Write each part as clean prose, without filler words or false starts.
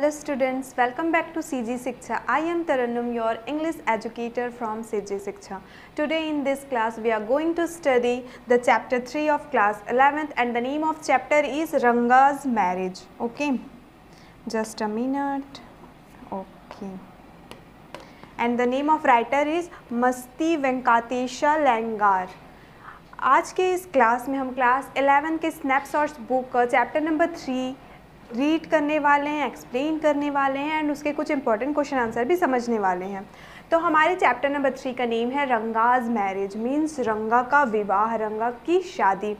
Hello students, welcome back to CG Shiksha. I am Tarannum, your English educator from CG Shiksha. Today in this class we are going to study the chapter 3 of class 11th and the name of chapter is Ranga's marriage. Okay, just a minute. Okay. And the name of writer is Masti Venkatesha Langar. आज के इस class में हम class 11 के snapshots book का chapter number 3 read करने वाले हैं, एक्सप्लेन करने वाले हैं एंड उसके कुछ इंपॉर्टेंट क्वेश्चन आंसर भी समझने वाले हैं। तो हमारे चैप्टर नंबर 3 का नेम है रंगाज मैरिज, मीन्स रंगा का विवाह, रंगा की शादी।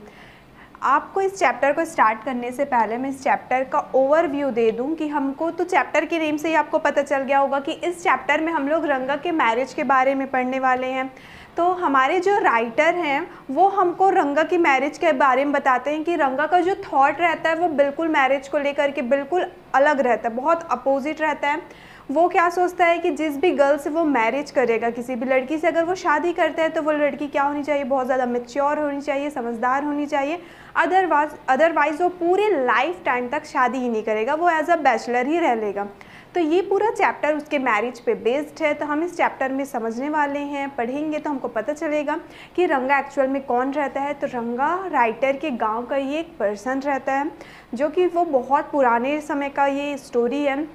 आपको इस चैप्टर को स्टार्ट करने से पहले मैं इस चैप्टर का ओवरव्यू दे दूं कि हमको तो चैप्टर के नेम से ही आपको पता चल गया होगा कि इस चैप्टर में हम लोग रंगा के मैरिज के बारे में पढ़ने वाले हैं। तो हमारे जो राइटर हैं वो हमको रंगा की मैरिज के बारे में बताते हैं कि रंगा का जो थॉट रहता है वो बिल्कुल मैरिज को लेकर के बिल्कुल अलग रहता है, बहुत अपोजिट रहता है। वो क्या सोचता है कि जिस भी गर्ल से वो मैरिज करेगा, किसी भी लड़की से अगर वो शादी करता है तो वो लड़की क्या होनी चाहिए, बहुत ज़्यादा मैच्योर होनी चाहिए, समझदार होनी चाहिए। अदरवाइज़ वो पूरे लाइफ टाइम तक शादी ही नहीं करेगा, वो एज अ बैचलर ही रह लेगा। तो ये पूरा चैप्टर उसके मैरिज पे बेस्ड है। तो हम इस चैप्टर में समझने वाले हैं, पढ़ेंगे तो हमको पता चलेगा कि रंगा एक्चुअल में कौन रहता है। तो रंगा राइटर के गांव का ये एक पर्सन रहता है जो कि वो बहुत पुराने समय का ये स्टोरी है।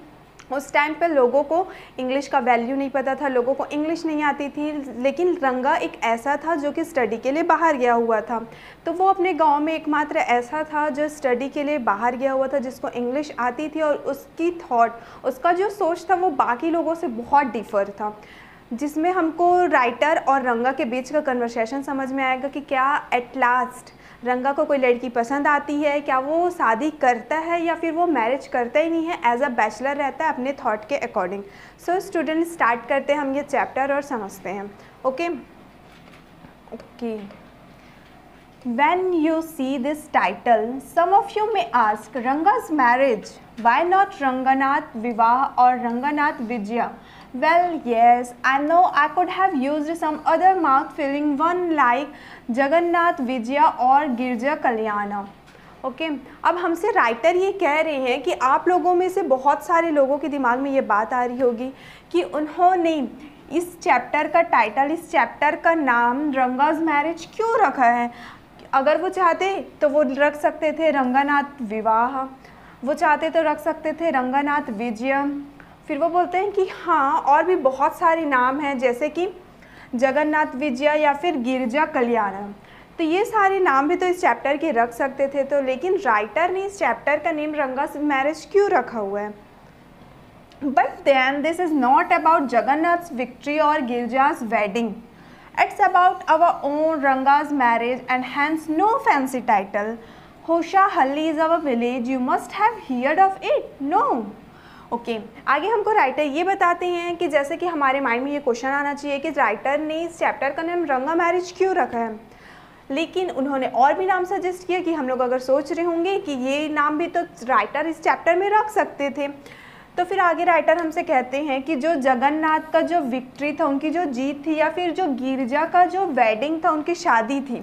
उस टाइम पर लोगों को इंग्लिश का वैल्यू नहीं पता था, लोगों को इंग्लिश नहीं आती थी, लेकिन रंगा एक ऐसा था जो कि स्टडी के लिए बाहर गया हुआ था। तो वो अपने गांव में एकमात्र ऐसा था जो स्टडी के लिए बाहर गया हुआ था, जिसको इंग्लिश आती थी और उसकी थॉट, उसका जो सोच था वो बाकी लोगों से बहुत डिफर था, जिसमें हमको राइटर और रंगा के बीच का कन्वर्सेशन समझ में आएगा कि क्या एट लास्ट रंगा को कोई लड़की पसंद आती है, क्या वो शादी करता है या फिर वो मैरिज करता ही नहीं है, एज अ बैचलर रहता है अपने थॉट के अकॉर्डिंग। सो स्टूडेंट स्टार्ट करते हैं हम ये चैप्टर और समझते हैं। Okay okay When you see this title, some of you may ask, Ranga's marriage, why not Ranganath Vivah or Ranganath Vijaya? Well, yes, I know I could have used some other mouth-filling one like Jagannath Vijaya or Girja Kalyana. Okay अब हमसे writer ये कह रहे हैं कि आप लोगों में से बहुत सारे लोगों के दिमाग में ये बात आ रही होगी कि उन्होंने इस चैप्टर का टाइटल, इस चैप्टर का नाम रंगाज मैरिज क्यों रखा है। अगर वो चाहते तो वो रख सकते थे रंगानाथ विवाह, वो चाहते तो रख सकते थे रंगानाथ विजय। फिर वो बोलते हैं कि हाँ और भी बहुत सारे नाम हैं जैसे कि जगन्नाथ विजय या फिर गिरजा कल्याण। तो ये सारे नाम भी तो इस चैप्टर के रख सकते थे, तो लेकिन राइटर ने इस चैप्टर का नेम रंगास मैरिज क्यों रखा हुआ है। But then this is not about Jagannath victory और Girija's wedding. It's about our own Ranga's marriage and hence no fancy title. Hoshahalli is our village. You must have heard of it. No. Okay आगे हमको writer ये बताते हैं कि जैसे कि हमारे माइंड में ये क्वेश्चन आना चाहिए कि राइटर ने इस चैप्टर का नाम रंगा मैरिज क्यों रखा है, लेकिन उन्होंने और भी नाम सजेस्ट किया कि हम लोग अगर सोच रहे होंगे कि ये नाम भी तो राइटर इस चैप्टर में रख सकते थे। तो फिर आगे राइटर हमसे कहते हैं कि जो जगन्नाथ का जो विक्ट्री था, उनकी जो जीत थी, या फिर जो गिरजा का जो वेडिंग था, उनकी शादी थी,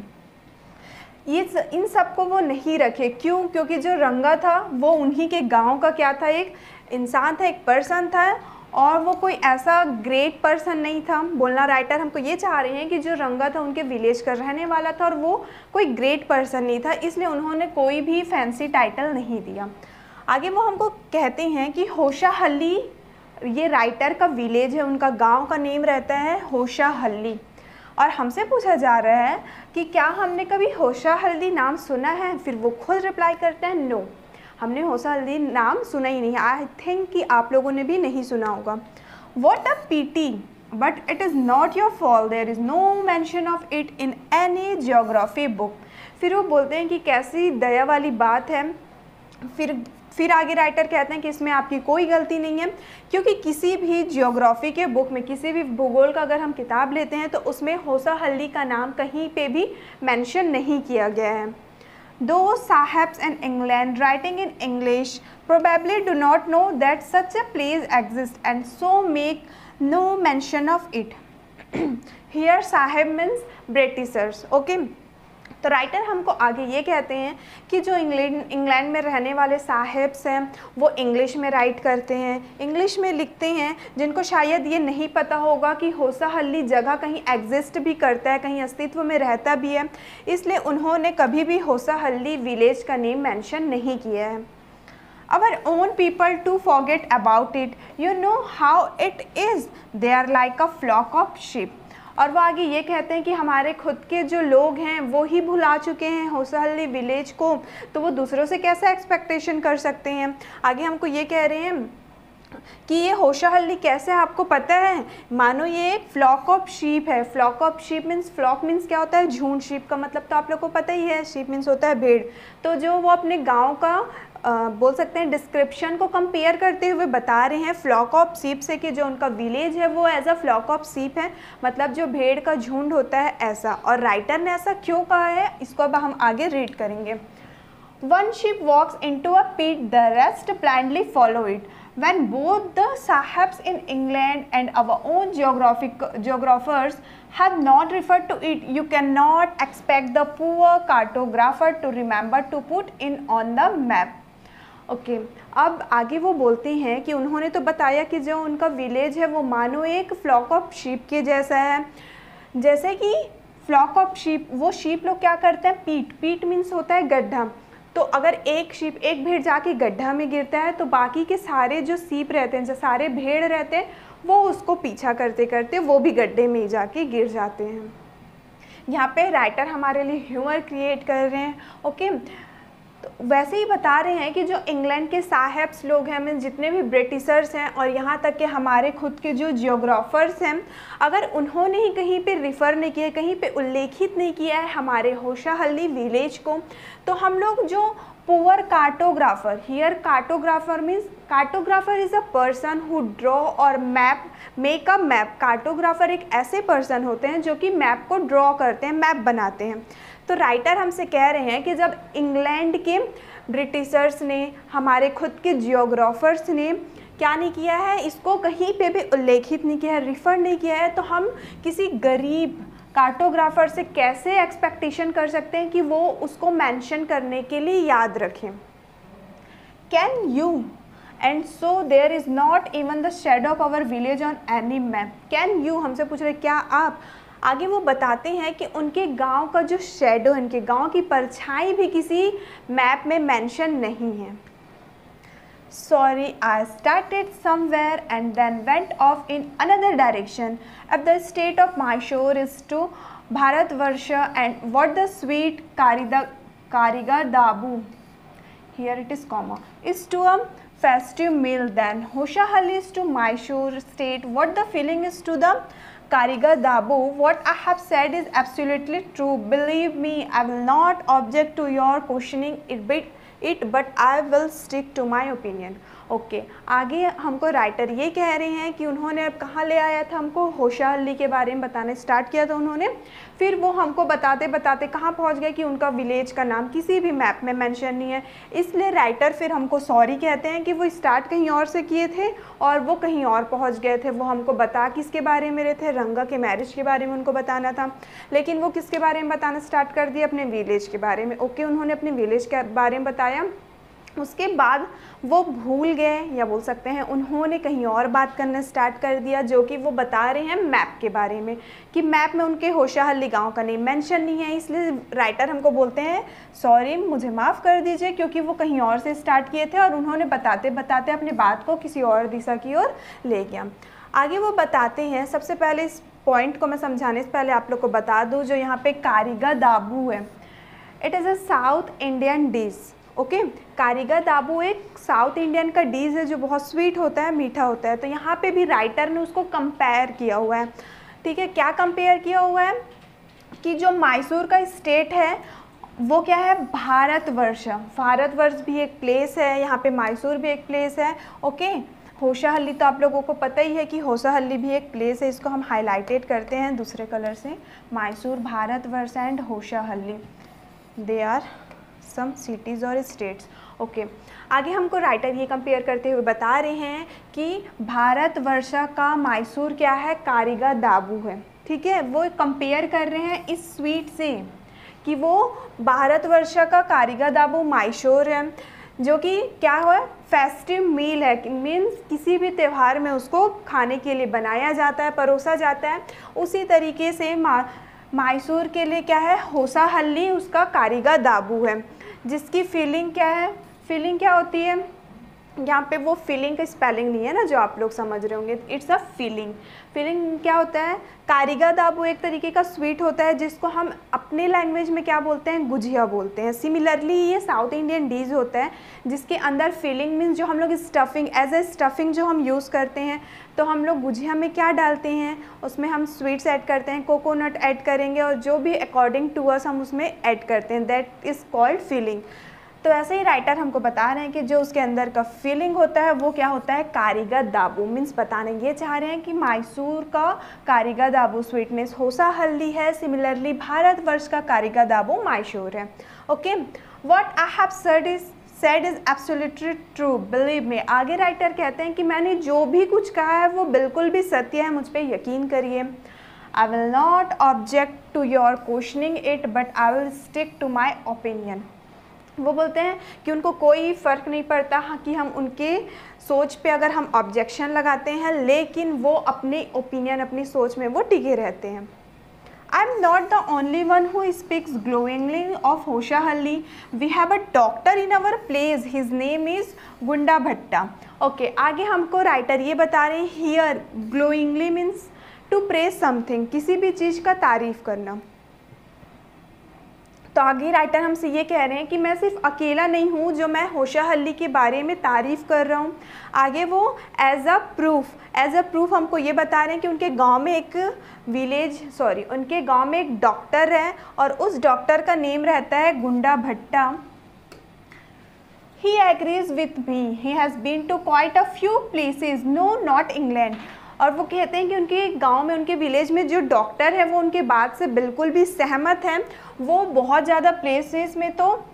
ये इन सब को वो नहीं रखे। क्यों? क्योंकि जो रंगा था वो उन्हीं के गांव का क्या था, एक इंसान था, एक पर्सन था, और वो कोई ऐसा ग्रेट पर्सन नहीं था। बोलना राइटर हमको ये चाह रहे हैं कि जो रंगा था उनके विलेज का रहने वाला था और वो कोई ग्रेट पर्सन नहीं था, इसलिए उन्होंने कोई भी फैंसी टाइटल नहीं दिया। आगे वो हमको कहते हैं कि होशाहल्ली, ये राइटर का विलेज है, उनका गांव का नेम रहता है होशाहल्ली। और हमसे पूछा जा रहा है कि क्या हमने कभी होशाहल्ली नाम सुना है। फिर वो खुद रिप्लाई करते हैं नो, हमने होशाहल्ली नाम सुना ही नहीं। आई थिंक कि आप लोगों ने भी नहीं सुना होगा। What a pity, but it is not your fault, there is no mention of it in any geography book. फिर वो बोलते हैं कि कैसी दया वाली बात है। फिर आगे राइटर कहते हैं कि इसमें आपकी कोई गलती नहीं है, क्योंकि किसी भी जियोग्राफी के बुक में, किसी भी भूगोल का अगर हम किताब लेते हैं तो उसमें होशाहल्ली का नाम कहीं पे भी मेंशन नहीं किया गया है। The sahibs in England writing in English probably do not know that such a place exist and so make no mention of it. Here sahib means Britishers. Okay तो राइटर हमको आगे ये कहते हैं कि जो इंग्लैंड में रहने वाले साहिब्स हैं वो इंग्लिश में राइट करते हैं, इंग्लिश में लिखते हैं, जिनको शायद ये नहीं पता होगा कि होसाहल्ली जगह कहीं एग्जिस्ट भी करता है, कहीं अस्तित्व में रहता भी है, इसलिए उन्होंने कभी भी होसाहल्ली विलेज का नेम मेंशन नहीं किया है। Our own people to forget about it, you know how it is, they are like a flock of sheep। और वो आगे ये कहते हैं कि हमारे खुद के जो लोग हैं वो ही भुला चुके हैं होसाहल्ली विलेज को, तो वो दूसरों से कैसे एक्सपेक्टेशन कर सकते हैं। आगे हमको ये कह रहे हैं कि ये होसाहल्ली कैसे, आपको पता है, मानो ये एक फ्लॉक ऑफ शीप है। Flock of sheep means, flock means क्या होता है, झुंड। शीप का मतलब तो आप लोग को पता ही है, शीप मीन्स होता है भेड़। तो जो वो अपने गांव का बोल सकते हैं डिस्क्रिप्शन को कंपेयर करते हुए बता रहे हैं फ्लॉक ऑफ शीप से, कि जो उनका विलेज है वो as a flock of sheep है, मतलब जो भेड़ का झुंड होता है ऐसा। और राइटर ने ऐसा क्यों कहा है इसको अब हम आगे रीड करेंगे। One sheep walks into a pit, the rest blindly follow it. When both the Sahibs in England and our own geographers have not referred to it, you cannot expect the poor cartographer to remember to put in on the map. Okay अब आगे वो बोलते हैं कि उन्होंने तो बताया कि जो उनका विलेज है वो मानो एक फ्लॉक ऑफ शीप के जैसा है। जैसे कि फ्लॉक ऑफ शीप, वो शीप लोग क्या करते हैं, पीट मीन्स होता है गड्ढा। तो अगर एक भेड़ जाके गड्ढा में गिरता है तो बाकी के सारे जो शीप रहते हैं, जो सारे भेड़ रहते हैं, वो उसको पीछा करते करते वो भी गड्ढे में जाके गिर जाते हैं। यहाँ पे राइटर हमारे लिए ह्यूमर क्रिएट कर रहे हैं। ओके, तो वैसे ही बता रहे हैं कि जो इंग्लैंड के साहिब्स लोग हैं, मीन जितने भी ब्रिटिशर्स हैं और यहाँ तक कि हमारे खुद के जो जियोग्राफर्स हैं, अगर उन्होंने ही कहीं पे रिफ़र नहीं किया, कहीं पे उल्लेखित नहीं किया है हमारे होसाहल्ली विलेज को, तो हम लोग जो poor cartographer, here cartographer means, cartographer is a person who draw और मेक अ मैप। कार्टोग्राफर एक ऐसे पर्सन होते हैं जो कि मैप को ड्रॉ करते हैं, मैप बनाते हैं। तो राइटर हमसे कह रहे हैं कि जब इंग्लैंड के ब्रिटिशर्स ने, हमारे खुद के जियोग्राफर्स ने क्या नहीं किया है, इसको कहीं पे भी उल्लेखित नहीं किया है, रिफ़र नहीं किया है, तो हम किसी गरीब कार्टोग्राफर से कैसे एक्सपेक्टेशन कर सकते हैं कि वो उसको मेंशन करने के लिए याद रखें। Can you and so there is not even the shadow of our village on any map. Can you हमसे पूछ रहे क्या आप। आगे वो बताते हैं कि उनके गांव का जो शेडो, उनके गांव की परछाई भी किसी मैप में मेंशन नहीं है। Sorry, I started somewhere and then went off in another direction. If the state of my shore is to Bharatvarsha and what the sweet Karigar Dabu, here it is comma, is to a festive meal, then Hosahalli is to Mysore state what the feeling is to the Karigar Dabu. What I have said is absolutely true. Believe me, I will not object to your questioning it, but I will stick to my opinion. Okay, आगे हमको writer ये कह रहे हैं कि उन्होंने अब कहाँ ले आया था, हमको होसाहल्ली के बारे में बताने स्टार्ट किया था उन्होंने, फिर वो हमको बताते बताते कहाँ पहुँच गए कि उनका विलेज का नाम किसी भी मैप में मेंशन नहीं है। इसलिए राइटर फिर हमको सॉरी कहते हैं कि वो स्टार्ट कहीं और से किए थे और वो कहीं और पहुँच गए थे। वो हमको बता किसके बारे में रहे थे, रंगा के मैरिज के बारे में उनको बताना था, लेकिन वो किसके बारे में बताना स्टार्ट कर दिया, अपने विलेज के बारे में। ओके, उन्होंने अपने विलेज के बारे में बताया, उसके बाद वो भूल गए, या बोल सकते हैं उन्होंने कहीं और बात करना स्टार्ट कर दिया, जो कि वो बता रहे हैं मैप के बारे में, कि मैप में उनके होसाहल्ली गांव का नेम मेंशन नहीं है। इसलिए राइटर हमको बोलते हैं सॉरी, मुझे माफ़ कर दीजिए, क्योंकि वो कहीं और से स्टार्ट किए थे और उन्होंने बताते बताते अपनी बात को किसी और दिशा की ओर ले गया। आगे वो बताते हैं, सबसे पहले इस पॉइंट को मैं समझाने से पहले आप लोग को बता दूँ, जो यहाँ पे कारिगा दाबू है, it is a South Indian dish. Okay, कारिगा दाबू एक साउथ इंडियन का डिश है जो बहुत स्वीट होता है, मीठा होता है। तो यहाँ पे भी राइटर ने उसको कंपेयर किया हुआ है। ठीक है, क्या कंपेयर किया हुआ है कि जो मैसूर का स्टेट है वो क्या है, भारतवर्ष। भारतवर्ष भी एक प्लेस है, यहाँ पे मैसूर भी एक प्लेस है। ओके, होसाहल्ली तो आप लोगों को पता ही है कि होसाहल्ली भी एक प्लेस है, इसको हम हाईलाइटेड करते हैं दूसरे कलर से। Mysore, Bharatvarsh and Hosahalli, they are some cities और स्टेट्स। ओके, आगे हमको राइटर ये कंपेयर करते हुए बता रहे हैं कि भारतवर्ष का मैसूर क्या है, कारिगा दाबू है। ठीक है, वो कंपेयर कर रहे हैं इस स्वीट से कि वो भारतवर्ष का कारिगा दाबू माइशोर है, जो कि क्या है, फेस्टिव मील है, मीन्स किसी भी त्यौहार में उसको खाने के लिए बनाया जाता है, परोसा जाता है। उसी तरीके से मैसूर के लिए क्या है, होसाहल्ली उसका कारिगा दाबू है, जिसकी फीलिंग क्या है, फीलिंग क्या होती है, यहाँ पे वो फीलिंग का स्पेलिंग नहीं है ना जो आप लोग समझ रहे होंगे, इट्स अ फीलिंग। फीलिंग क्या होता है, कारिगा दाबू एक तरीके का स्वीट होता है जिसको हम अपने लैंग्वेज में क्या बोलते हैं, गुजिया बोलते हैं। सिमिलरली ये साउथ इंडियन डिश होता है जिसके अंदर फीलिंग मीन्स जो हम लोग स्टफिंग, एज ए स्टफिंग जो हम यूज़ करते हैं, तो हम लोग गुजिया में क्या डालते हैं, उसमें हम स्वीट्स ऐड करते हैं, कोकोनट ऐड करेंगे और जो भी अकॉर्डिंग टू अस हम उसमें ऐड करते हैं, दैट इज़ कॉल्ड फीलिंग। तो ऐसे ही राइटर हमको बता रहे हैं कि जो उसके अंदर का फीलिंग होता है वो क्या होता है, कारिगा दाबू। मीन्स बताने ये चाह रहे हैं कि मैसूर का कारिगा दाबू स्वीटनेस होसाहल्ली है, सिमिलरली भारतवर्ष का कारिगा दाबू मैसूर है। Okay, what I have said is absolutely true, believe me। आगे राइटर कहते हैं कि मैंने जो भी कुछ कहा है वो बिल्कुल भी सत्य है, मुझ पर यकीन करिए। I will not object to your questioning it, but I will stick to my opinion। वो बोलते हैं कि उनको कोई फ़र्क नहीं पड़ता कि हम उनके सोच पे अगर हम ऑब्जेक्शन लगाते हैं, लेकिन वो अपनी ओपिनियन, अपनी सोच में वो टिके रहते हैं। I am not the only one who speaks glowingly of Hosahalli. We have a doctor in our place. His name is गुंडा भट्टा। ओके, आगे हमको राइटर ये बता रहे हैं, here glowingly means to praise something, किसी भी चीज़ का तारीफ़ करना। तो आगे राइटर हमसे ये कह रहे हैं कि मैं सिर्फ अकेला नहीं हूँ जो मैं होसाहल्ली के बारे में तारीफ़ कर रहा हूँ। आगे वो एज अ प्रूफ हमको ये बता रहे हैं कि उनके गांव में एक उनके गांव में एक डॉक्टर है और उस डॉक्टर का नेम रहता है गुंडा भट्टा। He agrees with me. He has been to quite a few places. No, not England। और वो कहते हैं कि उनके गांव में, उनके विलेज में जो डॉक्टर है वो उनके बात से बिल्कुल भी सहमत हैं। वो बहुत ज़्यादा प्लेसेस में, तो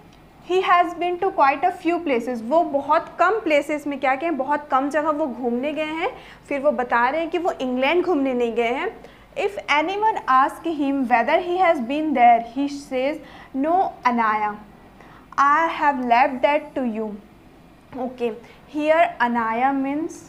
he has been to quite a few places, वो बहुत कम प्लेसेस में क्या कहें, बहुत कम जगह वो घूमने गए हैं। फिर वो बता रहे हैं कि वो इंग्लैंड घूमने नहीं गए हैं। If any one ask him whether he has been there, he says no anaya, I have left that to you. Okay, here anaya means,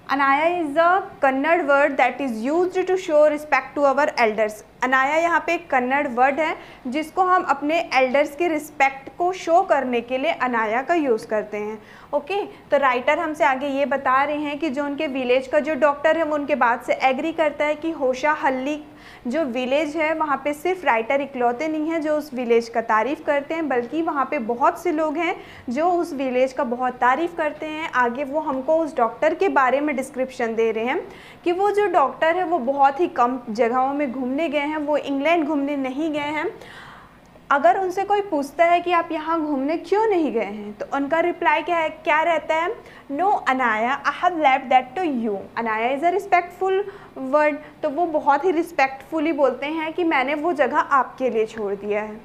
anaya is a Kannada word that is used to show respect to our elders. Anaya यहाँ पे एक Kannada word है जिसको हम अपने elders के respect को show करने के लिए अनाया का यूज़ करते हैं। ओके, तो राइटर हमसे आगे ये बता रहे हैं कि जो उनके विलेज का जो डॉक्टर है वो उनके बात से एग्री करता है कि होसाहल्ली जो विलेज है वहाँ पे सिर्फ राइटर इकलौते नहीं हैं जो उस विलेज का तारीफ़ करते हैं, बल्कि वहाँ पे बहुत से लोग हैं जो उस विलेज का बहुत तारीफ़ करते हैं। आगे वो हमको उस डॉक्टर के बारे में डिस्क्रिप्शन दे रहे हैं कि वो जो डॉक्टर है वो बहुत ही कम जगहों में घूमने गए हैं, वो इंग्लैंड घूमने नहीं गए हैं। अगर उनसे कोई पूछता है कि आप यहाँ घूमने क्यों नहीं गए हैं, तो उनका रिप्लाई क्या रहता है, no anaya, I have left that to you. Anaya is a respectful word, तो वो बहुत ही रिस्पेक्टफुली बोलते हैं कि मैंने वो जगह आपके लिए छोड़ दिया है।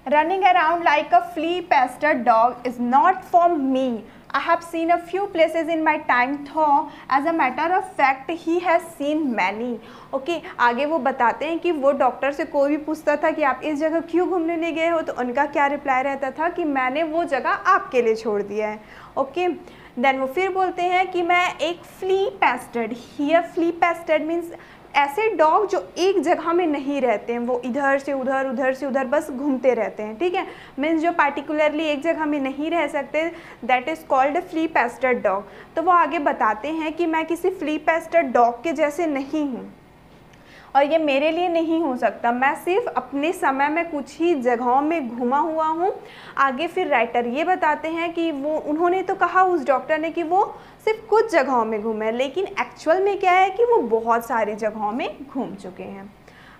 Running around like a flea pested dog is not for me. I have seen a few places in my time, though as a matter of fact he has seen many। Okay, आगे वो बताते हैं कि वो doctor से कोई भी पूछता था कि आप इस जगह क्यों घूमने नहीं गए हो, तो उनका क्या रिप्लाई रहता था कि मैंने वो जगह आपके लिए छोड़ दिया है। ओके, देन वो फिर बोलते हैं कि मैं एक flea pested, here flea pested means ऐसे डॉग जो एक जगह में नहीं रहते हैं, वो इधर से उधर, उधर से उधर बस घूमते रहते हैं। ठीक है, मीन्स जो पार्टिकुलरली एक जगह में नहीं रह सकते, that is called flea pested dog. तो वो आगे बताते हैं कि मैं किसी फ्ली पेस्टेड डॉग के जैसे नहीं हूँ और ये मेरे लिए नहीं हो सकता, मैं सिर्फ अपने समय में कुछ ही जगहों में घुमा हुआ हूँ। आगे फिर राइटर ये बताते हैं कि वो, उन्होंने तो कहा उस डॉक्टर ने कि वो सिर्फ कुछ जगहों में घूमे, लेकिन एक्चुअल में क्या है कि वो बहुत सारी जगहों में घूम चुके हैं।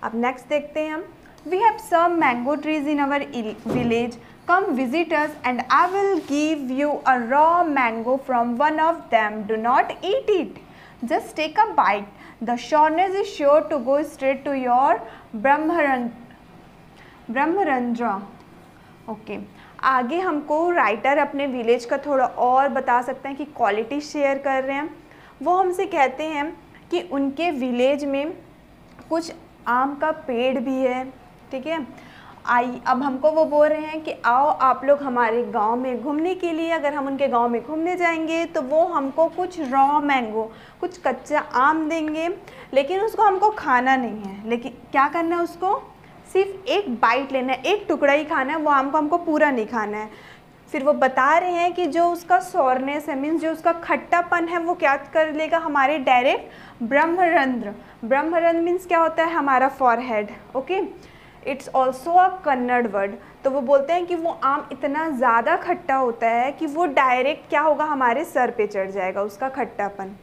अब नेक्स्ट देखते हैं हम, we have some mango trees in our village, come visit us and I will give you a raw mango from one of them, do not eat it, just take a bite, the soreness is sure to go straight to your ब्रह्मरंध्र। Okay, आगे हमको writer अपने village का थोड़ा और बता सकते हैं कि क्वालिटी शेयर कर रहे हैं। वो हमसे कहते हैं कि उनके विलेज में कुछ आम का पेड़ भी है, ठीक है। अब हमको वो बोल रहे हैं कि आओ आप लोग हमारे गांव में घूमने के लिए। अगर हम उनके गांव में घूमने जाएंगे तो वो हमको कुछ रॉ मैंगो, कुछ कच्चा आम देंगे, लेकिन उसको हमको खाना नहीं है। लेकिन क्या करना है, उसको सिर्फ एक बाइट लेना है, एक टुकड़ा ही खाना है, वो आम को हमको पूरा नहीं खाना है। फिर वो बता रहे हैं कि जो उसका सॉरनेस है, मीन्स जो उसका खट्टापन है, वो क्या कर लेगा, हमारे डायरेक्ट ब्रह्मरंध्र। ब्रह्मरंध्र मीन्स क्या होता है, हमारा forehead. Okay, it's also a Kannada word. तो वो बोलते हैं कि वो आम इतना ज़्यादा खट्टा होता है कि वो डायरेक्ट क्या होगा, हमारे सर पे चढ़ जाएगा उसका खट्टापन।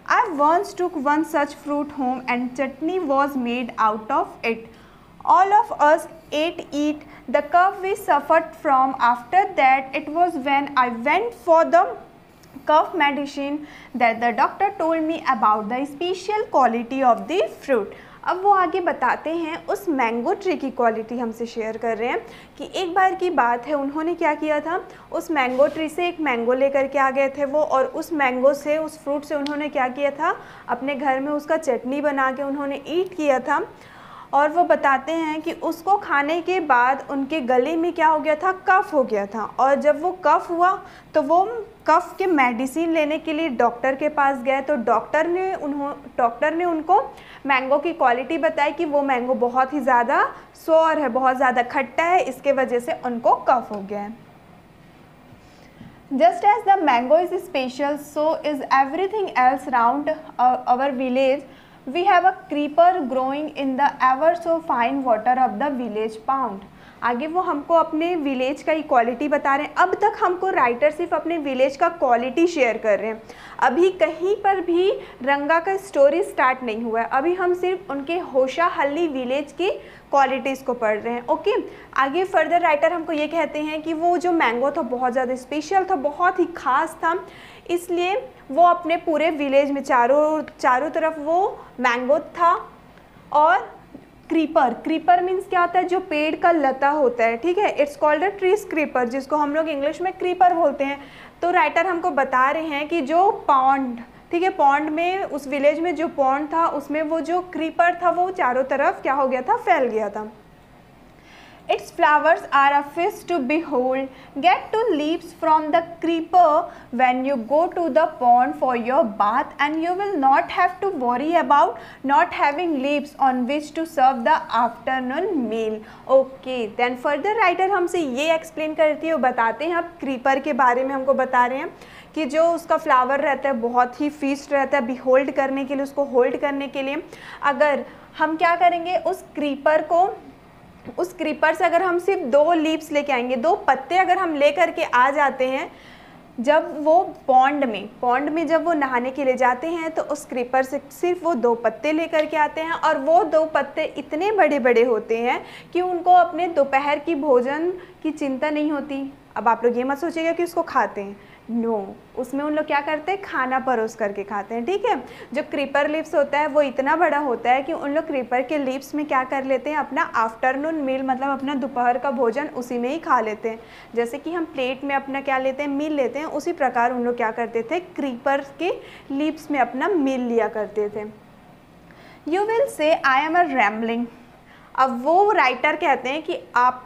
I once took one such fruit home and chutney was made out of it. All of us ate it. The cough we suffered from after that, it was when I went for the cough medicine that the doctor told me about the special quality of the fruit. अब वो आगे बताते हैं, उस mango tree की quality हमसे share कर रहे हैं कि एक बार की बात है, उन्होंने क्या किया था, उस मैंगो ट्री से एक मैंगो लेकर के आ गए थे वो, और उस मैंगो से, उस फ्रूट से उन्होंने क्या किया था, अपने घर में उसका चटनी बना के उन्होंने ईट किया था। और वो बताते हैं कि उसको खाने के बाद उनके गले में क्या हो गया था, कफ हो गया था। और जब वो कफ हुआ तो वो कफ के मेडिसिन लेने के लिए डॉक्टर के पास गए। तो डॉक्टर ने उनको मैंगो की क्वालिटी बताई कि वो मैंगो बहुत ही ज़्यादा सोर है, बहुत ज़्यादा खट्टा है, इसके वजह से उनको कफ हो गया है। Just as the mango is special, so is everything else around our village. We have a creeper growing in the ever so fine water of the village pond. आगे वो हमको अपने विलेज का इक्वालिटी बता रहे हैं। अब तक हमको राइटर सिर्फ अपने विलेज का क्वालिटी शेयर कर रहे हैं, अभी कहीं पर भी रंगा का स्टोरी स्टार्ट नहीं हुआ है। अभी हम सिर्फ उनके होशाहल्ली विलेज की क्वालिटीज़ को पढ़ रहे हैं। ओके, आगे फर्दर राइटर हमको ये कहते हैं कि वो जो मैंगो था बहुत ज़्यादा स्पेशल था, बहुत ही ख़ास था, इसलिए वो अपने पूरे विलेज में चारों तरफ वो मैंगो था। और क्रीपर मीन्स क्या होता है, जो पेड़ का लता होता है, ठीक है, it's called a tree creeper, जिसको हम लोग इंग्लिश में क्रीपर बोलते हैं। तो राइटर हमको बता रहे हैं कि जो पॉन्ड, ठीक है, पॉन्ड में, उस विलेज में जो पॉन्ड था उसमें वो जो क्रीपर था वो चारों तरफ क्या हो गया था, फैल गया था। Its flowers are a feast to behold. Get 2 leaves from the creeper when you go to the pond for your bath, and you will not have to worry about not having leaves on which to serve the afternoon meal. Okay, then further writer हमसे ये explain करती है, वो बताते हैं अब creeper के बारे में, हमको बता रहे हैं कि जो उसका फ्लावर रहता है बहुत ही फीस्ट रहता है, बिहोल्ड करने के लिए, उसको होल्ड करने के लिए अगर हम क्या करेंगे, उस क्रीपर से अगर हम सिर्फ 2 लीव्स लेके आएंगे, 2 पत्ते अगर हम ले करके आ जाते हैं, जब वो पॉन्ड में जब वो नहाने के लिए जाते हैं तो उस क्रीपर से सिर्फ वो 2 पत्ते लेकर के आते हैं, और वो 2 पत्ते इतने बड़े बड़े होते हैं कि उनको अपने दोपहर की भोजन की चिंता नहीं होती। अब आप लोग ये मत सोचिएगा कि उसको खाते हैं, नो, उसमें उन लोग क्या करते हैं, खाना परोस करके खाते हैं, ठीक है। जो क्रीपर लीव्स होता है वो इतना बड़ा होता है कि उन लोग क्रीपर के लीव्स में क्या कर लेते हैं, अपना आफ्टरनून मील, मतलब अपना दोपहर का भोजन उसी में ही खा लेते हैं। जैसे कि हम प्लेट में अपना क्या लेते हैं, मील लेते हैं, उसी प्रकार उन लोग क्या करते थे, क्रीपर के लीव्स में अपना मील लिया करते थे। You will say I am a rambling. अब वो राइटर कहते हैं कि आप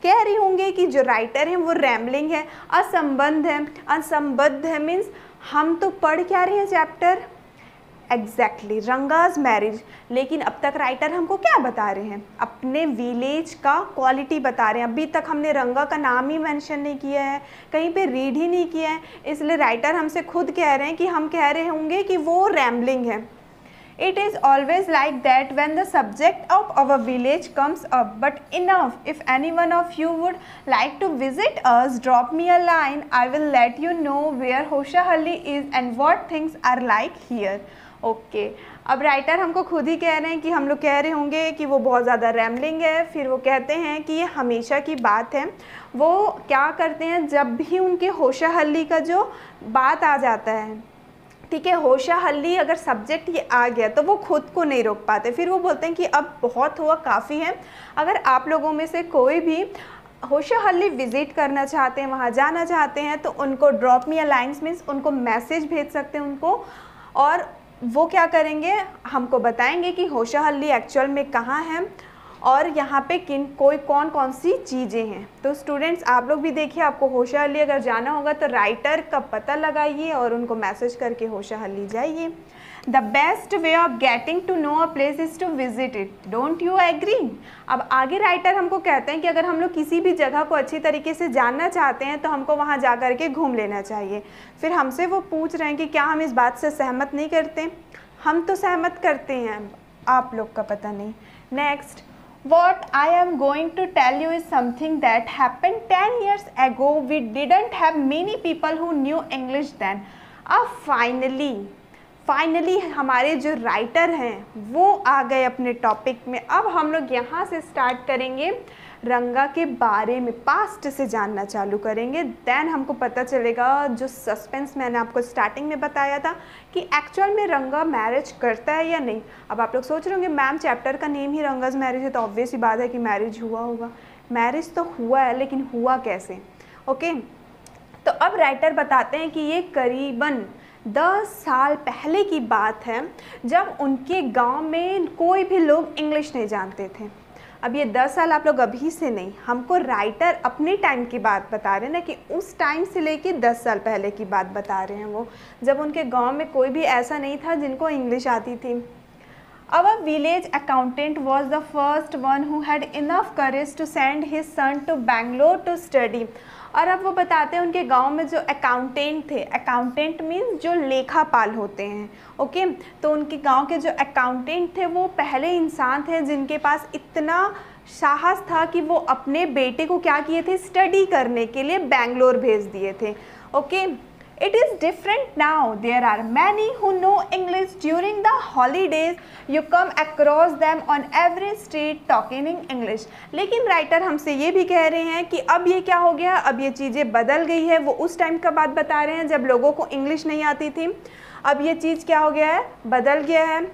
कह रही होंगे कि जो राइटर हैं वो रैम्बलिंग है, असंबद्ध है, मीन्स हम तो पढ़ क्या रहे हैं चैप्टर, एग्जैक्टली रंगाज मैरिज। लेकिन अब तक राइटर हमको क्या बता रहे हैं, अपने विलेज का क्वालिटी बता रहे हैं। अभी तक हमने रंगा का नाम ही मेंशन नहीं किया है, कहीं पे रीड ही नहीं किया है, इसलिए राइटर हमसे खुद कह रहे हैं कि हम कह रहे होंगे कि वो रैम्बलिंग है। It is always like that when the subject of our village comes up, but enough. If any one of you would like to visit us, drop me a line. I will let you know where Hoshahalli is and what things are like here. Okay. अब writer हमको खुद ही कह रहे हैं कि हम लोग कह रहे होंगे कि वो बहुत ज़्यादा रैम्बलिंग है। फिर वो कहते हैं कि ये हमेशा की बात है। वो क्या करते हैं, जब भी उनके होशाहल्ली का जो बात आ जाता है, ठीक है, होशाहल्ली अगर सब्जेक्ट ये आ गया तो वो खुद को नहीं रोक पाते। फिर वो बोलते हैं कि अब बहुत हुआ, काफ़ी है। अगर आप लोगों में से कोई भी होशाहल्ली विज़िट करना चाहते हैं, वहाँ जाना चाहते हैं, तो उनको ड्रॉप मी अ लाइन्स मीन्स उनको मैसेज भेज सकते हैं उनको, और वो क्या करेंगे, हमको बताएंगे कि होशाहल्ली एक्चुअल में कहाँ है। और यहाँ पे कौन कौन सी चीज़ें हैं। तो स्टूडेंट्स आप लोग भी देखिए, आपको होशियारी अगर जाना होगा तो राइटर का पता लगाइए और उनको मैसेज करके होशियारी जाइए। The best way of getting to know a place is to visit it, don't you agree. अब आगे राइटर हमको कहते हैं कि अगर हम लोग किसी भी जगह को अच्छी तरीके से जानना चाहते हैं तो हमको वहाँ जा कर के घूम लेना चाहिए। फिर हमसे वो पूछ रहे हैं कि क्या हम इस बात से सहमत नहीं करते। हम तो सहमत करते हैं, आप लोग का पता नहीं। Next, what I am going to tell you is something that happened 10 years ago. We didn't have many people who knew English then. अब फाइनली हमारे जो राइटर हैं वो आ गए अपने टॉपिक में। अब हम लोग यहाँ से स्टार्ट करेंगे, रंगा के बारे में पास्ट से जानना चालू करेंगे। देन हमको पता चलेगा जो सस्पेंस मैंने आपको स्टार्टिंग में बताया था कि एक्चुअल में रंगा मैरिज करता है या नहीं। अब आप लोग सोच रहे होंगे मैम चैप्टर का नेम ही रंगाज मैरिज है तो ऑब्वियस ही बात है कि मैरिज हुआ होगा। मैरिज तो हुआ है लेकिन हुआ कैसे। ओके, तो अब राइटर बताते हैं कि ये करीबन 10 साल पहले की बात है जब उनके गांव में कोई भी लोग इंग्लिश नहीं जानते थे। अब ये 10 साल आप लोग अभी से नहीं, हमको राइटर अपने टाइम की बात बता रहे हैं ना, कि उस टाइम से लेके 10 साल पहले की बात बता रहे हैं वो, जब उनके गांव में कोई भी ऐसा नहीं था जिनको इंग्लिश आती थी। Our village accountant was the first one who had enough courage to send his son to Bangalore to study. और अब वो बताते हैं उनके गांव में जो अकाउंटेंट थे, अकाउंटेंट मीन्स जो लेखापाल होते हैं। ओके, तो उनके गांव के जो अकाउंटेंट थे वो पहले इंसान थे जिनके पास इतना साहस था कि वो अपने बेटे को क्या किए थे, स्टडी करने के लिए बैंगलोर भेज दिए थे। Okay, it is different now. There are many who know English during the holidays. You come across them on every street talking in English. लेकिन राइटर हमसे ये भी कह रहे हैं कि अब ये क्या हो गया, अब ये चीज़ें बदल गई है। वो उस टाइम का बात बता रहे हैं जब लोगों को इंग्लिश नहीं आती थी। अब ये चीज़ क्या हो गया है, बदल गया है।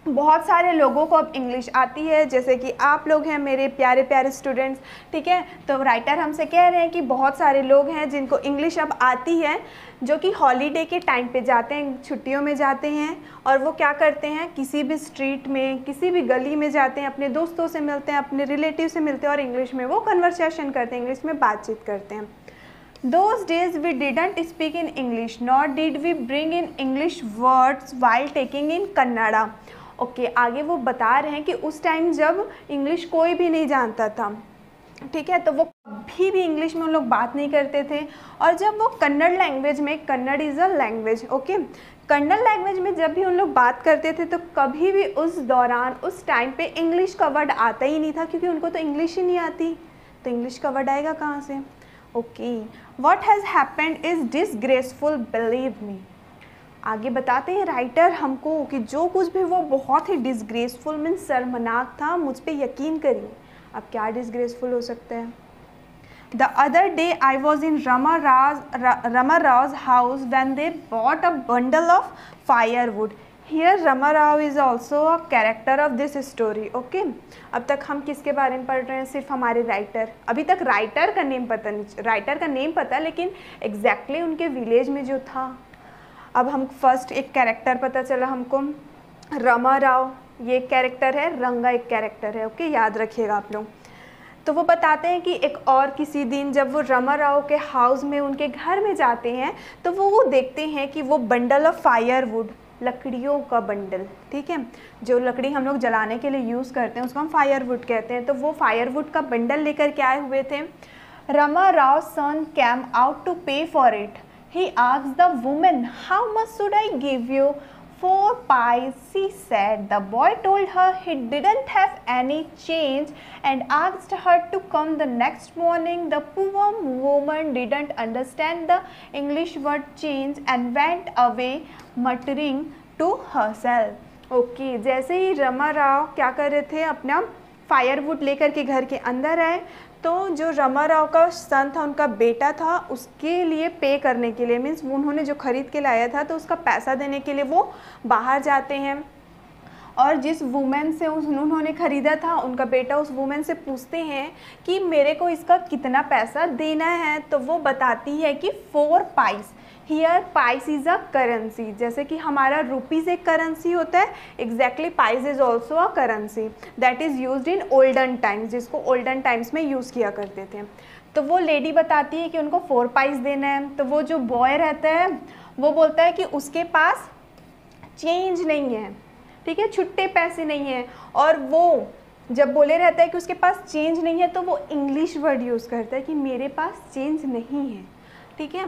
बहुत सारे लोगों को अब इंग्लिश आती है, जैसे कि आप लोग हैं मेरे प्यारे प्यारे स्टूडेंट्स। ठीक है, तो राइटर हमसे कह रहे हैं कि बहुत सारे लोग हैं जिनको इंग्लिश अब आती है, जो कि हॉलीडे के टाइम पे जाते हैं, छुट्टियों में जाते हैं, और वो क्या करते हैं, किसी भी स्ट्रीट में किसी भी गली में जाते हैं, अपने दोस्तों से मिलते हैं, अपने रिलेटिव से मिलते हैं और इंग्लिश में वो कन्वर्सेशन करते हैं, इंग्लिश में बातचीत करते हैं। Those days we didn't speak in English, nor did we bring in English words while taking in Kannada. Okay, आगे वो बता रहे हैं कि उस टाइम जब इंग्लिश कोई भी नहीं जानता था, ठीक है, तो वो कभी भी इंग्लिश में उन लोग बात नहीं करते थे। और जब वो कन्नड़ लैंग्वेज में, Kannada is a language, okay, Kannada language में जब भी उन लोग बात करते थे तो कभी भी उस दौरान, उस टाइम पे इंग्लिश का वर्ड आता ही नहीं था, क्योंकि उनको तो इंग्लिश ही नहीं आती, तो इंग्लिश का वर्ड आएगा कहाँ से। Okay, what has happened is disgraceful, believe me. आगे बताते हैं राइटर हमको कि जो कुछ भी वो बहुत ही डिसग्रेसफुल मीन्स शर्मनाक था, मुझ पे यकीन करिए। अब क्या डिसग्रेसफुल हो सकता है। The other day I was in Rama Rao's house when they bought a bundle of firewood. Here Rama Rao is also a character of this story. Okay, अब तक हम किसके बारे में पढ़ रहे हैं, सिर्फ हमारे राइटर। अभी तक राइटर का नेम पता नहीं, राइटर का नेम पता, लेकिन एग्जैक्टली उनके विलेज में जो था। अब हम फर्स्ट एक कैरेक्टर पता चला हमको, रमा राव ये एक कैरेक्टर है, रंगा एक कैरेक्टर है। ओके, याद रखिएगा आप लोग। तो वो बताते हैं कि एक और किसी दिन जब वो रमा राव के हाउस में, उनके घर में जाते हैं तो वो देखते हैं कि वो बंडल ऑफ फायरवुड, लकड़ियों का बंडल, ठीक है, जो लकड़ी हम लोग जलाने के लिए यूज़ करते हैं उसको हम फायरवुड कहते हैं। तो वो फायरवुड का बंडल लेकर के आए हुए थे। रमा राव सन कैम आउट टू पे for it. He asked the woman, how much should I give you? 4 pies, she said. The boy told her he didn't have any change and asked her to come the next morning. The poor woman didn't understand the English word change and went away muttering to herself. Okay, जैसे ही रमा राव क्या कर रहे थे, अपना firewood लेकर के घर के अंदर आए, तो जो रमा राव का सन था, उनका बेटा था, उसके लिए पे करने के लिए, मीन्स उन्होंने जो ख़रीद के लाया था तो उसका पैसा देने के लिए वो बाहर जाते हैं। और जिस वुमेन से उन्होंने ख़रीदा था, उनका बेटा उस वुमेन से पूछते हैं कि मेरे को इसका कितना पैसा देना है। तो वो बताती है कि 4 price, here price is a currency, जैसे कि हमारा रुपीज़ एक करेंसी होता है, exactly price is also a currency that is used in olden times, जिसको ओल्डन टाइम्स में यूज़ किया करते थे। तो वो लेडी बताती है कि उनको 4 पाइस देना है, तो वो जो बॉय रहता है वो बोलता है कि उसके पास चेंज नहीं है, ठीक है, छुट्टे पैसे नहीं हैं। और वो जब बोले रहता है कि उसके पास चेंज नहीं है तो वो इंग्लिश वर्ड यूज़ करता है कि मेरे पास चेंज नहीं है, ठीक है,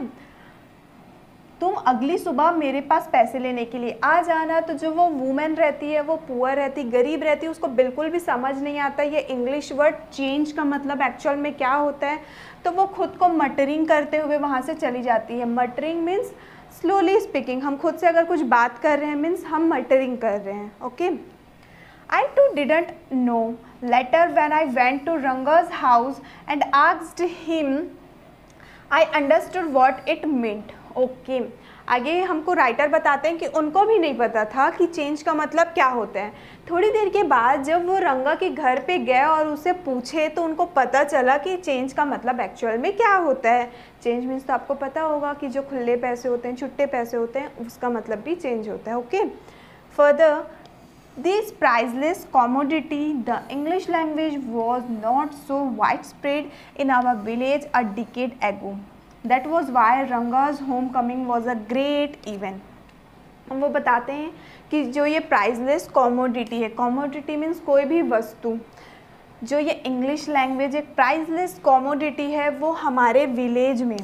तुम अगली सुबह मेरे पास पैसे लेने के लिए आ जाना। तो जो वो वूमेन रहती है, वो पुअर रहती, गरीब रहती है, उसको बिल्कुल भी समझ नहीं आता ये इंग्लिश वर्ड चेंज का मतलब एक्चुअल में क्या होता है। तो वो खुद को मटरिंग करते हुए वहाँ से चली जाती है। मटरिंग मीन्स स्लोली स्पीकिंग, हम खुद से अगर कुछ बात कर रहे हैं मीन्स हम मटरिंग कर रहे हैं। Okay, I too didn't know. Later when I went to Ranga's house and asked him, I understood what it meant. Okay. आगे हमको राइटर बताते हैं कि उनको भी नहीं पता था कि चेंज का मतलब क्या होता है। थोड़ी देर के बाद जब वो रंगा के घर पे गए और उससे पूछे तो उनको पता चला कि चेंज का मतलब एक्चुअल में क्या होता है। चेंज मीन्स तो आपको पता होगा कि जो खुले पैसे होते हैं, छुट्टे पैसे होते हैं, उसका मतलब भी चेंज होता है। Okay, further this priceless commodity, the English language was not so widespread in our village a decade ago. That was why Ranga's homecoming was a great event. वो बताते हैं कि जो ये प्राइसलेस कॉमोडिटी है, कॉमोडिटी मीन्स कोई भी वस्तु, जो ये इंग्लिश लैंग्वेज एक प्राइसलेस कॉमोडिटी है, वो हमारे विलेज में,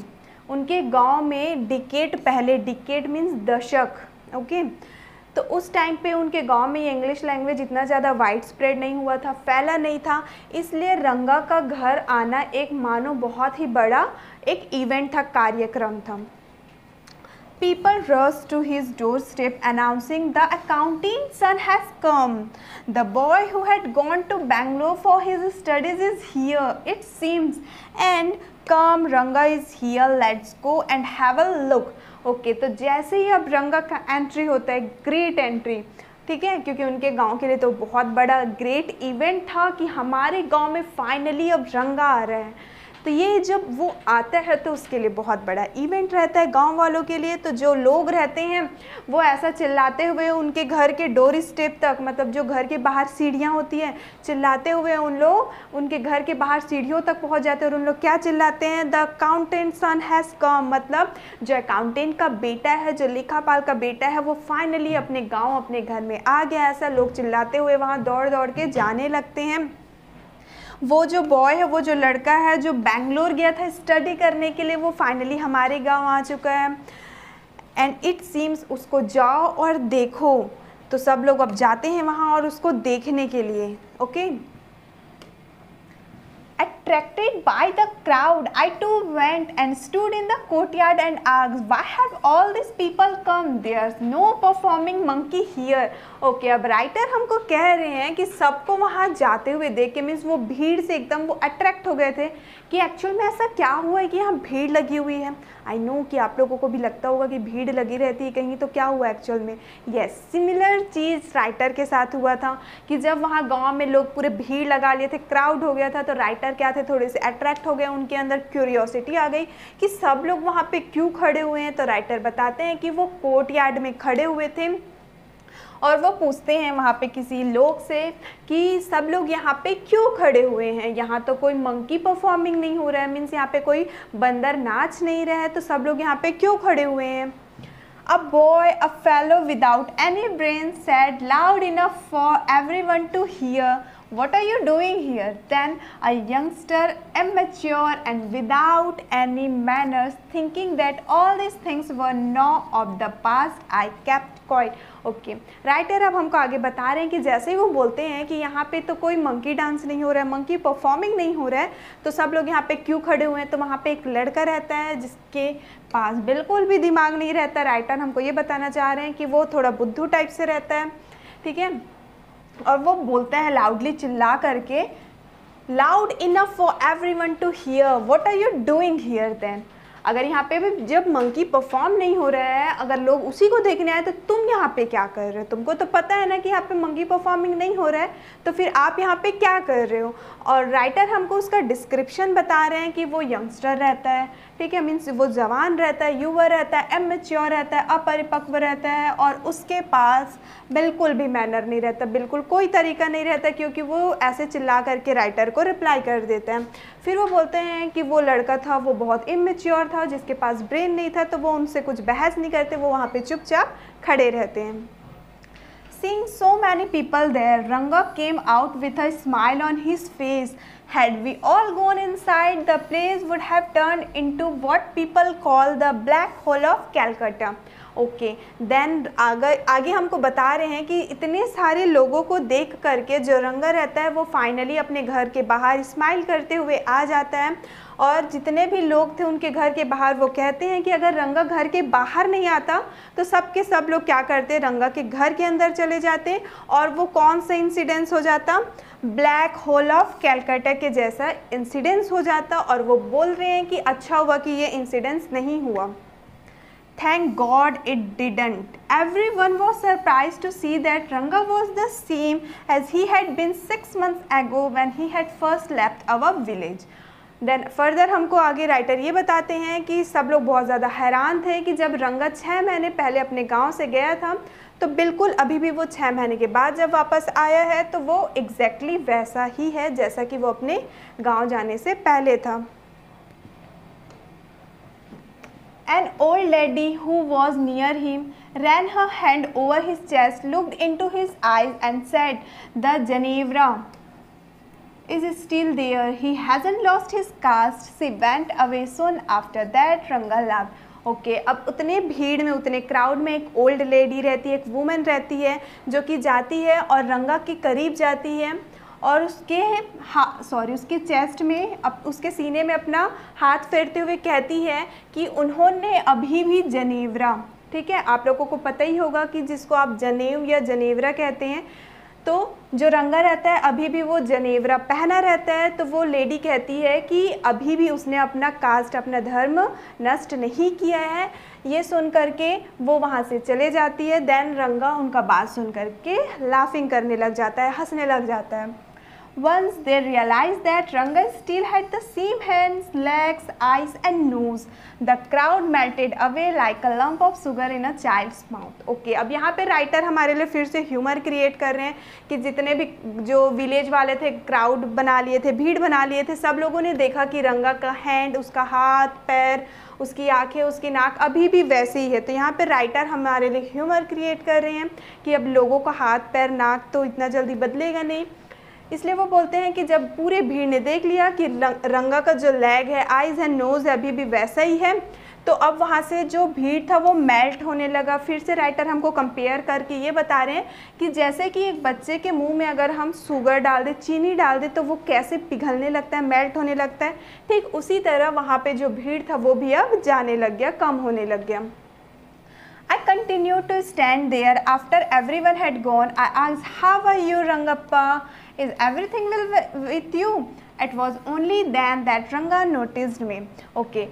उनके गांव में डिकेड पहले, डिकेड मीन्स दशक, ओके, तो उस टाइम पे उनके गांव में ये इंग्लिश लैंग्वेज इतना ज़्यादा वाइड स्प्रेड नहीं हुआ था, फैला नहीं था, इसलिए रंगा का घर आना एक मानो बहुत ही बड़ा एक इवेंट था, कार्यक्रम था। People rushed to his doorstep announcing the accounting son has come. The boy who had gone to Bangalore for his studies is here, it seems. And come, Ranga is here, let's go and have a look. Okay, तो जैसे ही अब रंगा का entry होता है, great entry, ठीक है, क्योंकि उनके गांव के लिए तो बहुत बड़ा ग्रेट इवेंट था कि हमारे गांव में फाइनली अब रंगा आ रहा है। तो ये जब वो आता है तो उसके लिए बहुत बड़ा इवेंट रहता है गांव वालों के लिए। तो जो लोग रहते हैं वो ऐसा चिल्लाते हुए उनके घर के डोर स्टेप तक, मतलब जो घर के बाहर सीढ़ियाँ होती हैं, चिल्लाते हुए उन लोग उनके घर के बाहर सीढ़ियों तक पहुंच जाते हैं। और उन लोग क्या चिल्लाते हैं? The accountant son has come, मतलब जो अकाउंटेंट का बेटा है, जो लेखापाल का बेटा है, वो फाइनली अपने गाँव, अपने घर में आ गया। ऐसा लोग चिल्लाते हुए वहाँ दौड़ दौड़ के जाने लगते हैं। वो जो बॉय है, वो जो लड़का है जो बैंगलोर गया था स्टडी करने के लिए, वो फाइनली हमारे गांव आ चुका है। एंड इट सीम्स, उसको जाओ और देखो। तो सब लोग अब जाते हैं वहाँ और उसको देखने के लिए। Okay, Attracted by the crowd, I too went and stood in the courtyard and asked, why have all these people come? There's no performing monkey here. Okay, अब राइटर हमको कह रहे हैं कि सबको वहाँ जाते हुए देख के, मीन्स वो भीड़ से एकदम वो अट्रैक्ट हो गए थे कि एक्चुअल में ऐसा क्या हुआ है कि यहाँ भीड़ लगी हुई है। आई नो कि आप लोगों को भी लगता होगा कि भीड़ लगी रहती है कहीं, तो क्या हुआ एक्चुअल में? यस, सिमिलर चीज़ राइटर के साथ हुआ था कि जब वहाँ गांव में लोग पूरे भीड़ लगा लिए थे, क्राउड हो गया था, तो राइटर क्या थे, थोड़े से अट्रैक्ट हो गए, उनके अंदर क्यूरियोसिटी आ गई कि सब लोग वहाँ पे क्यों खड़े हुए हैं। तो राइटर बताते हैं कि वो कोर्ट यार्ड में खड़े हुए थे और वो पूछते हैं वहाँ पे किसी लोग से कि सब लोग यहाँ पे क्यों खड़े हुए हैं, यहाँ तो कोई मंकी परफॉर्मिंग नहीं हो रहा है, मीन्स यहाँ पे कोई बंदर नाच नहीं रहा है, तो सब लोग यहाँ पे क्यों खड़े हुए हैं। A boy, a fellow without any brains, said loud enough for everyone to hear, what are you doing here? Then a youngster, immature and without any manners, thinking that all these things were now of the past, I kept quiet. Okay, writer अब हमको आगे बता रहे हैं कि जैसे ही वो बोलते हैं कि यहाँ पे तो कोई मंकी डांस नहीं हो रहा है, मंकी परफॉर्मिंग नहीं हो रहा है, तो सब लोग यहाँ पे क्यों खड़े हुए हैं। तो वहाँ पे एक लड़का रहता है जिसके पास बिल्कुल भी दिमाग नहीं रहता। राइटर हमको ये बताना चाह रहे हैं कि वो थोड़ा बुद्धू टाइप से रहता है, ठीक है, और वो बोलता है लाउडली, चिल्ला करके, loud enough for everyone to hear, what are you doing here then. अगर यहाँ पे भी जब मंकी परफॉर्म नहीं हो रहा है, अगर लोग उसी को देखने आए, तो तुम यहाँ पे क्या कर रहे हो? तुमको तो पता है ना कि यहाँ पे मंकी परफॉर्मिंग नहीं हो रहा है, तो फिर आप यहाँ पे क्या कर रहे हो। और राइटर हमको उसका डिस्क्रिप्शन बता रहे हैं कि वो यंगस्टर रहता है, ठीक है, मीन्स वो जवान रहता है, युवा रहता है, इमैच्योर रहता है, अपरिपक्व रहता है और उसके पास बिल्कुल भी मैनर नहीं रहता, बिल्कुल कोई तरीका नहीं रहता, क्योंकि वो ऐसे चिल्ला करके राइटर को रिप्लाई कर देते हैं। फिर वो बोलते हैं कि वो लड़का था वो बहुत इमैच्योर था, जिसके पास ब्रेन नहीं था, तो वो उनसे कुछ बहस नहीं करते, वो वहाँ पे चुपचाप खड़े रहते हैं। Seeing so many people there, Ranga came out with a smile on his face. Had we all gone inside, the place would have turned into what people call the black hole of Calcutta. Okay, then आगे हमको बता रहे हैं कि इतने सारे लोगों को देख करके जो रंगा रहता है वो फाइनली अपने घर के बाहर स्माइल करते हुए आ जाता है, और जितने भी लोग थे उनके घर के बाहर वो कहते हैं कि अगर रंगा घर के बाहर नहीं आता तो सब के सब लोग क्या करते, रंगा के घर के अंदर चले जाते, और वो कौन सा इंसिडेंस हो जाता, ब्लैक होल ऑफ कैलकाटा के जैसा इंसिडेंस हो जाता। और वो बोल रहे हैं कि अच्छा हुआ कि ये इंसिडेंस नहीं हुआ। Thank God it didn't. Everyone was surprised to see that Ranga was the same as he had been 6 months ago when he had first left our village. Then further हमको आगे राइटर ये बताते हैं कि सब लोग बहुत ज़्यादा हैरान थे कि जब रंगा 6 महीने पहले अपने गांव से गया था तो बिल्कुल अभी भी वो 6 महीने के बाद जब वापस आया है तो वो एग्जैक्टली वैसा ही है जैसा कि वो अपने गांव जाने से पहले था। An old lady who was near him ran her hand over his chest, looked into his eyes and said, "The Ginevra is still there. He hasn't lost his caste." She went away soon after that. Ranga laughed. Okay, अब उतने भीड़ में, उतने crowd में एक old lady रहती है, एक वुमेन रहती है जो कि जाती है और रंगा के करीब जाती है और उसके चेस्ट में उसके सीने में अपना हाथ फेरते हुए कहती है कि उन्होंने अभी भी जनेवरा, ठीक है, आप लोगों को पता ही होगा कि जिसको आप जनेव या जनेवरा कहते हैं, तो जो रंगा रहता है अभी भी वो जनेवरा पहना रहता है। तो वो लेडी कहती है कि अभी भी उसने अपना कास्ट, अपना धर्म नष्ट नहीं किया है। ये सुन करके वो वहाँ से चले जाती है। देन रंगा उनका बात सुन करके लाफिंग करने लग जाता है, हंसने लग जाता है। Once they realized that Ranga still had the same hands, legs, eyes and nose, the crowd melted away like a lump of sugar in a child's mouth. Okay, अब यहाँ पे राइटर हमारे लिए फिर से ह्यूमर क्रिएट कर रहे हैं कि जितने भी जो विलेज वाले थे क्राउड बना लिए थे, भीड़ बना लिए थे, सब लोगों ने देखा कि रंगा का हैंड, उसका हाथ, पैर, उसकी आंखें, उसकी नाक अभी भी वैसे ही है। तो यहाँ पे राइटर हमारे लिए ह्यूमर क्रिएट कर रहे हैं कि अब लोगों का हाथ, पैर, नाक तो इतना जल्दी बदलेगा नहीं, इसलिए वो बोलते हैं कि जब पूरे भीड़ ने देख लिया कि रंगा का जो लेग है, आइज़ एंड नोज़ है अभी भी वैसा ही है, तो अब वहाँ से जो भीड़ था वो मेल्ट होने लगा। फिर से राइटर हमको कंपेयर करके ये बता रहे हैं कि जैसे कि एक बच्चे के मुंह में अगर हम शुगर डाल दें, चीनी डाल दें, तो वो कैसे पिघलने लगता है, मेल्ट होने लगता है, ठीक उसी तरह वहाँ पे जो भीड़ था वो भी अब जाने लग गया, कम होने लग गया। I continued to stand there after everyone had gone. I asked, "How are you, Rangappa? Is everything well with you?" It was only then that Ranga noticed me. Okay,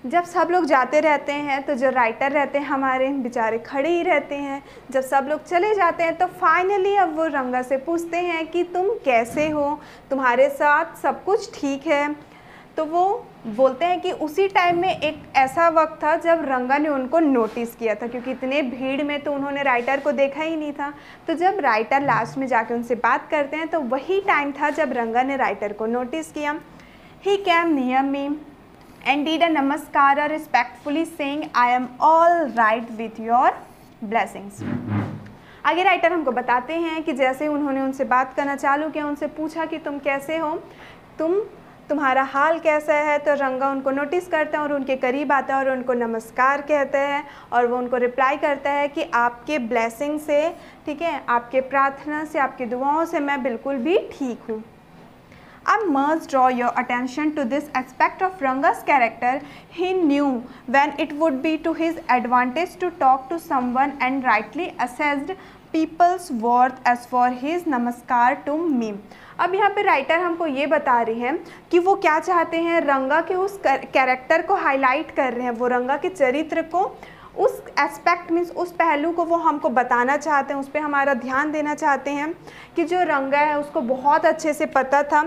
जब सब लोग जाते रहते हैं तो जो राइटर रहते हैं हमारे बेचारे खड़े ही रहते हैं। जब सब लोग चले जाते हैं तो फाइनली अब वो रंगा से पूछते हैं कि तुम कैसे हो, तुम्हारे साथ सब कुछ ठीक है। तो वो बोलते हैं कि उसी टाइम में एक ऐसा वक्त था जब रंगा ने उनको नोटिस किया था, क्योंकि इतने भीड़ में तो उन्होंने राइटर को देखा ही नहीं था। तो जब राइटर लास्ट में जाके उनसे बात करते हैं तो वही टाइम था जब रंगा ने राइटर को नोटिस किया। He came near me and did a नमस्कार respectfully saying, "I am all right with your blessings." आगे राइटर हमको बताते हैं कि जैसे उन्होंने उनसे बात करना चालू किया, उनसे पूछा कि तुम कैसे हो, तुम्हारा हाल कैसा है, तो रंगा उनको नोटिस करता है और उनके करीब आता है और उनको नमस्कार कहता है और वो उनको रिप्लाई करता है कि आपके ब्लेसिंग से, ठीक है, आपके प्रार्थना से, आपकी दुआओं से मैं बिल्कुल भी ठीक हूँ। I must draw your attention to this aspect of Ranga's character. He knew when it would be to his advantage to talk to someone and rightly assessed people's worth as for his namaskar to me. अब यहाँ पे writer हमको ये बता रही हैं कि वो क्या चाहते हैं, रंगा के उस कैरेक्टर को हाईलाइट कर रहे हैं, वो रंगा के चरित्र को, उस एस्पेक्ट मीन्स उस पहलू को वो हमको बताना चाहते हैं, उस पर हमारा ध्यान देना चाहते हैं कि जो रंगा है उसको बहुत अच्छे से पता था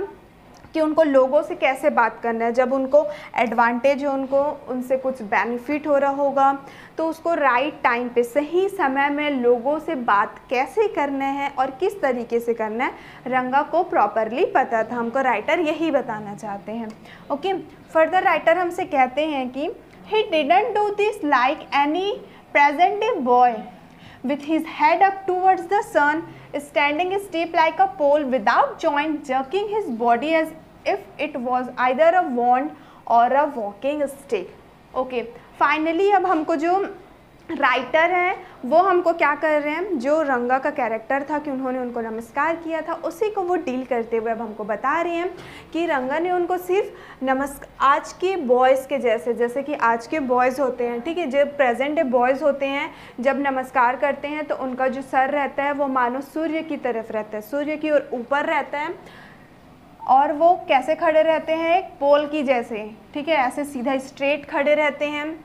कि उनको लोगों से कैसे बात करना है, जब उनको एडवांटेज हो, उनको उनसे कुछ बेनिफिट हो रहा होगा, तो उसको राइट टाइम पे सही समय में लोगों से बात कैसे करना है और किस तरीके से करना है, रंगा को प्रॉपरली पता था। हमको राइटर यही बताना चाहते हैं। ओके, फर्दर राइटर हमसे कहते हैं कि he didn't do this like any present day boy with his head up towards the sun, standing stiff like a pole without joint, jerking his body as if it was either a wand or a walking stick. Okay, finally अब हमको जो writer हैं वो हमको क्या कर रहे हैं, जो रंगा का कैरेक्टर था कि उन्होंने उनको नमस्कार किया था, उसी को वो डील करते हुए अब हमको बता रहे हैं कि रंगा ने उनको सिर्फ आज के बॉयज़ के जैसे कि आज के बॉयज़ होते हैं, ठीक है, जब प्रेजेंट डे बॉयज़ होते हैं, जब नमस्कार करते हैं तो उनका जो सर रहता है वो मानो सूर्य की तरफ रहता है, सूर्य की ओर ऊपर रहता है, और वो कैसे खड़े रहते हैं, एक पोल की जैसे, ठीक है, ऐसे सीधा स्ट्रेट खड़े रहते हैं।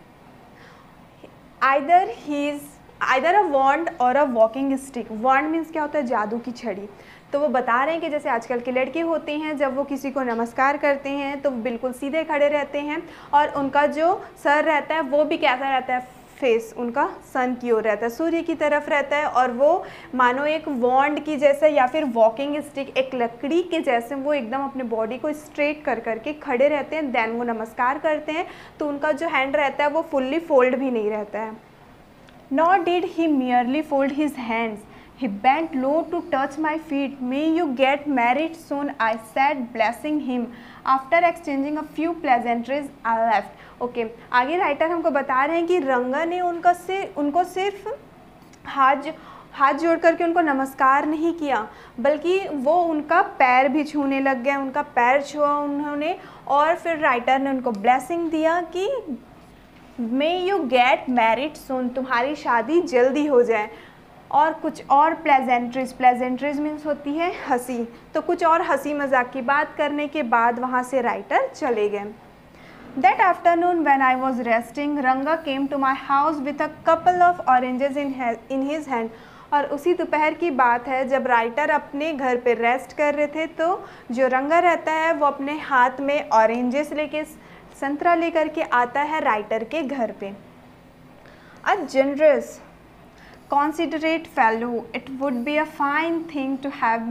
either a wand or a walking stick. wand means क्या होता है, जादू की छड़ी। तो वो बता रहे हैं कि जैसे आजकल के लड़के होते हैं, जब वो किसी को नमस्कार करते हैं तो बिल्कुल सीधे खड़े रहते हैं, और उनका जो सर रहता है वो भी कैसा रहता है, फेस उनका सन की ओर रहता है, सूर्य की तरफ रहता है, और वो मानो एक वॉन्ड की जैसे या फिर वॉकिंग स्टिक, एक लकड़ी के जैसे वो एकदम अपने बॉडी को स्ट्रेट कर करके खड़े रहते हैं। देन वो नमस्कार करते हैं तो उनका जो हैंड रहता है वो फुल्ली फोल्ड भी नहीं रहता है। Nor did he merely fold his hands. He bent low to touch my feet. May you get married soon, I said, blessing him. After exchanging a few pleasantries, I left. Okay, आगे writer हमको बता रहे हैं कि रंगा ने उनको सिर्फ हाथ जोड़ करके उनको नमस्कार नहीं किया, बल्कि वो उनका पैर भी छूने लग गए, उनका पैर छुआ उन्होंने, और फिर राइटर ने उनको ब्लेसिंग दिया कि मे यू गेट मैरिड सून, तुम्हारी शादी जल्दी हो जाए, और कुछ और प्लेजेंट्रीज मीन्स होती है हंसी, तो कुछ और हंसी मजाक की बात करने के बाद वहाँ से राइटर चले गए। That afternoon when I was resting, Ranga came to my house with a couple of oranges in his hand. और उसी दोपहर की बात है जब राइटर अपने घर पे रेस्ट कर रहे थे, तो जो रंगा रहता है वो अपने हाथ में ऑरेंजेस लेके, संतरा लेकर के आता है राइटर के घर पे। A generous, considerate fellow, it would be a fine thing to have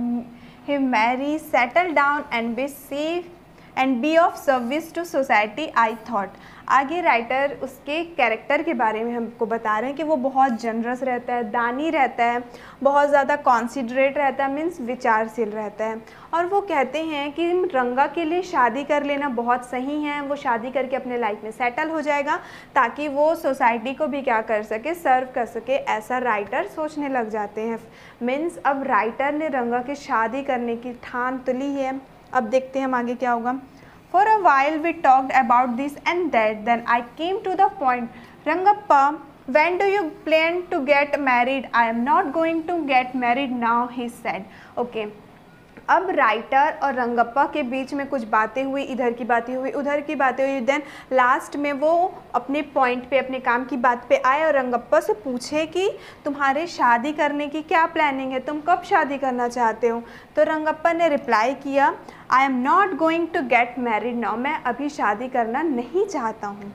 him marry, settle down and be safe and be of service to society, I thought. आगे राइटर उसके कैरेक्टर के बारे में हमको बता रहे हैं कि वो बहुत जनरस रहता है, दानी रहता है, बहुत ज़्यादा कॉन्सिडरेट रहता है, मीन्स विचारशील रहता है, और वो कहते हैं कि रंगा के लिए शादी कर लेना बहुत सही है, वो शादी करके अपने लाइफ में सेटल हो जाएगा ताकि वो सोसाइटी को भी क्या कर सके, सर्व कर सके, ऐसा राइटर सोचने लग जाते हैं। मीन्स अब राइटर ने रंगा की शादी करने की ठान तुली है। अब देखते हैं हम आगे क्या होगा। For a while we talked about this and that. Then I came to the point. Rangappa, when do you plan to get married? I am not going to get married now, he said. Okay. अब writer और रंगप्पा के बीच में कुछ बातें हुई, इधर की बातें हुई, उधर की बातें हुई। देन लास्ट में वो अपने पॉइंट पे, अपने काम की बात पे आए और रंगप्पा से पूछे कि तुम्हारे शादी करने की क्या प्लानिंग है, तुम कब शादी करना चाहते हो। तो रंगप्पा ने रिप्लाई किया, I am not going to get married now, मैं अभी शादी करना नहीं चाहता हूँ।